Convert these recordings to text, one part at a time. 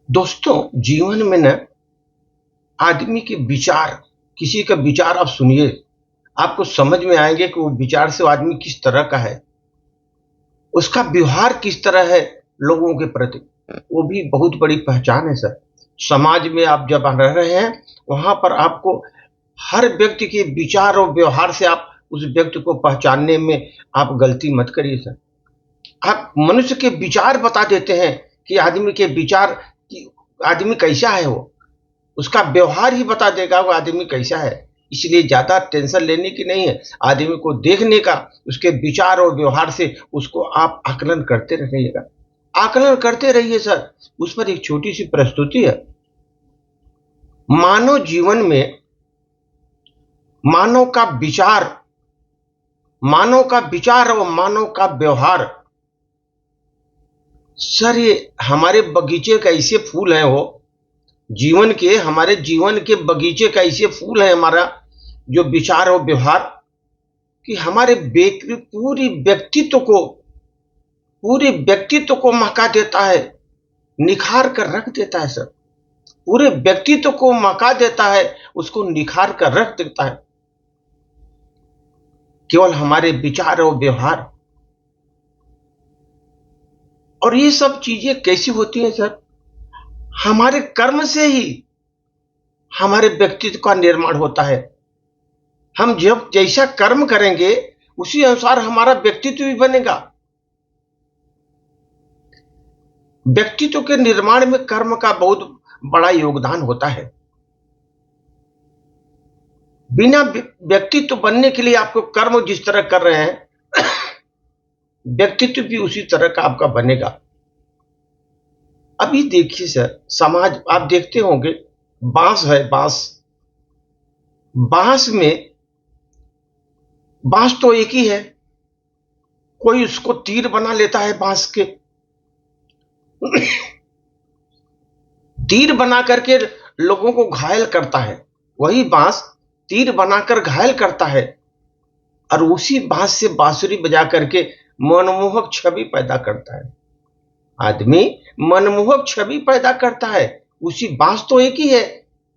दोस्तों, जीवन में ना आदमी के विचार, किसी का विचार आप सुनिए, आपको समझ में आएँगे कि वो विचार से वो आदमी किस तरह का है, उसका व्यवहार किस तरह है लोगों के प्रति, वो भी बहुत बड़ी पहचान है सर। समाज में आप जब रह रहे हैं, वहाँ पर आपको हर व्यक्ति के विचार और व्यवहार से आप उस व्यक्ति को पहचानने में आप गलती मत करिए सर। आप मनुष्य के विचार बता देते हैं कि आदमी के विचार कि आदमी कैसा है वो। उसका व्यवहार ही बता देगा वो आदमी कैसा है। इसलिए ज़्यादा टेंशन लेने की नहीं है। आदमी को देखने का, उसके विचार और व्यवहार से उसको आप आकलन करते रहिएगा। आकलन करते रहिए सर। उस पर एक छोटी-सी प्रस्तुति है। मानव जीवन में मानव का विचार मानव का विचार और मानव का व्यवहार, सर ये हमारे बगीचे का ऐसे फूल हैं वो, हमारे जीवन के बगीचे का ऐसे फूल है हमारा जो विचार और व्यवहार कि हमारे पूरे व्यक्तित्व को महका देता है, निखार कर रख देता है सर। पूरे व्यक्तित्व को महका देता है, उसको निखार कर रख देता है। केवल हमारे विचार और व्यवहार। और ये सब चीजें कैसी होती हैं सर? हमारे कर्म से ही हमारे व्यक्तित्व का निर्माण होता है। हम जब जैसा कर्म करेंगे उसी अनुसार हमारा व्यक्तित्व भी बनेगा। व्यक्तित्व के निर्माण में कर्म का बहुत बड़ा योगदान होता है। बिना व्यक्तित्व बनने के लिए आपको कर्म जिस तरह कर रहे हैं व्यक्तित्व भी उसी तरह का आपका बनेगा। अभी देखिए सर, समाज आप देखते होंगे, बांस है, बांस तो एक ही है। कोई उसको तीर बना लेता है बांस के तीर बना करके लोगों को घायल करता है। वही बांस तीर बनाकर घायल करता है और उसी बांस से बांसुरी बजा करके मनमोहक छवि पैदा करता है। आदमी मनमोहक छवि पैदा करता है। उसी बांस तो एक ही है।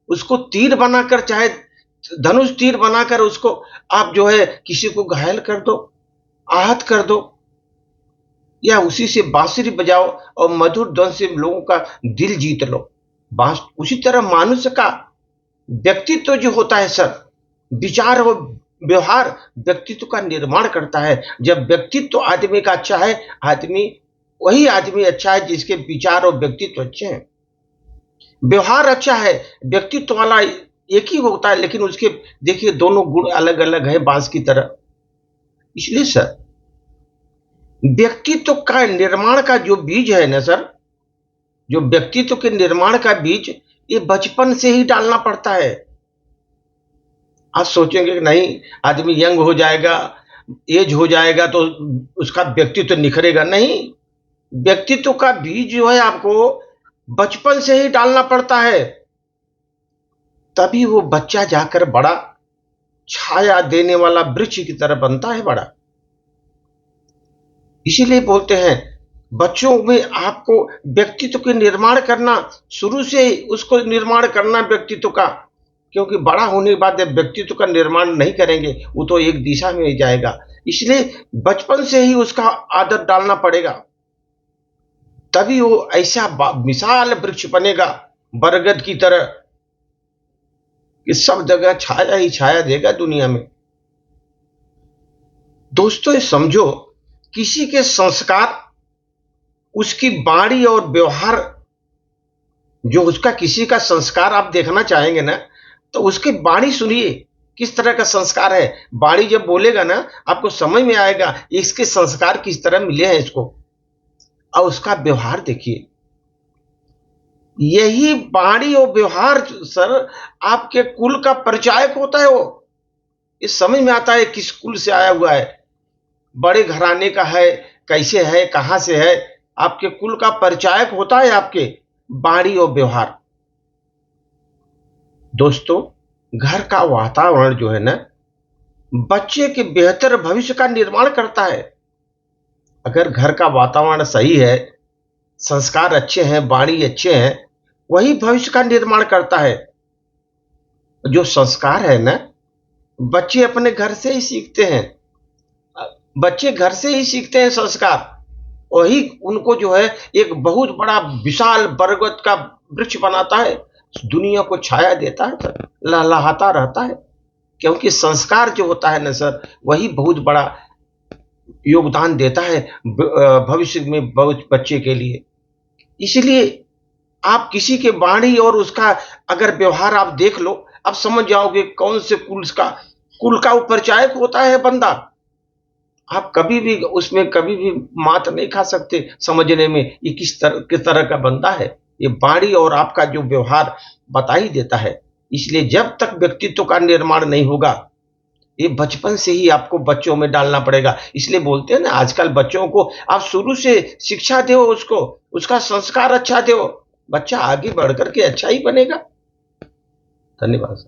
उसको तीर बनाकर, चाहे धनुष तीर बनाकर उसको आप जो है किसी को घायल कर दो, आहत कर दो, या उसी से बांसुरी बजाओ और मधुर ध्वनि से लोगों का दिल जीत लो। बांस उसी तरह मनुष्य का व्यक्तित्व जो होता है सर, विचार और व्यवहार व्यक्तित्व का निर्माण करता है। जब व्यक्तित्व आदमी का अच्छा है, वही आदमी अच्छा है जिसके विचार और व्यक्तित्व अच्छे हैं। व्यवहार अच्छा है, व्यक्तित्व वाला एक ही होता है, लेकिन उसके देखिए दोनों गुण अलग अलग है बांस की तरह। इसलिए सर, व्यक्तित्व का निर्माण का जो बीज है ना सर, जो व्यक्तित्व के निर्माण का बीज, ये बचपन से ही डालना पड़ता है। आप सोचेंगे कि नहीं, आदमी यंग हो जाएगा, एज हो जाएगा तो उसका व्यक्तित्व निखरेगा। नहीं, व्यक्तित्व का बीज जो है आपको बचपन से ही डालना पड़ता है। तभी वो बच्चा जाकर बड़ा छाया देने वाला वृक्ष की तरह बनता है बड़ा। इसीलिए बोलते हैं बच्चों में आपको व्यक्तित्व के निर्माण करना, शुरू से ही उसको निर्माण करना व्यक्तित्व का, क्योंकि बड़ा होने के बाद जब व्यक्तित्व का निर्माण नहीं करेंगे वो तो एक दिशा में ही जाएगा। इसलिए बचपन से ही उसका आदत डालना पड़ेगा, तभी वो ऐसा विशाल वृक्ष बनेगा बरगद की तरह कि सब जगह छाया ही छाया देगा दुनिया में। दोस्तों, ये समझो, किसी के संस्कार, उसकी वाणी और व्यवहार, जो उसका किसी का संस्कार आप देखना चाहेंगे ना, तो उसकी वाणी सुनिए किस तरह का संस्कार है। वाणी जब बोलेगा ना, आपको समझ में आएगा इसके संस्कार किस तरह मिले हैं इसको। और उसका व्यवहार देखिए, यही वाणी और व्यवहार सर आपके कुल का परिचायक होता है। वो इस समझ में आता है किस कुल से आया हुआ है, बड़े घराने का है, कैसे है, कहां से है। आपके कुल का परिचायक होता है आपके वाणी और व्यवहार। दोस्तों, घर का वातावरण जो है ना, बच्चे के बेहतर भविष्य का निर्माण करता है। अगर घर का वातावरण सही है, संस्कार अच्छे हैं, वाणी अच्छे हैं, वही भविष्य का निर्माण करता है। जो संस्कार है ना, बच्चे अपने घर से ही सीखते हैं। बच्चे घर से ही सीखते हैं संस्कार। वही उनको जो है एक बहुत बड़ा विशाल बरगद का वृक्ष बनाता है, दुनिया को छाया देता है सर, लहलहाता रहता है। क्योंकि संस्कार जो होता है ना सर, वही बहुत बड़ा योगदान देता है भविष्य में बहुत बच्चे के लिए। इसलिए आप किसी के वाणी और उसका अगर व्यवहार आप देख लो, आप समझ जाओगे कौन से कुल का उपरिचायक होता है बंदा। आप कभी भी उसमें कभी भी मात नहीं खा सकते समझने में ये किस तरह का बंदा है। ये वाणी और आपका जो व्यवहार बता ही देता है। इसलिए जब तक व्यक्तित्व का निर्माण नहीं होगा, ये बचपन से ही आपको बच्चों में डालना पड़ेगा। इसलिए बोलते हैं ना, आजकल बच्चों को आप शुरू से शिक्षा दो, उसको उसका संस्कार अच्छा दो, बच्चा आगे बढ़ करके अच्छा ही बनेगा। धन्यवाद।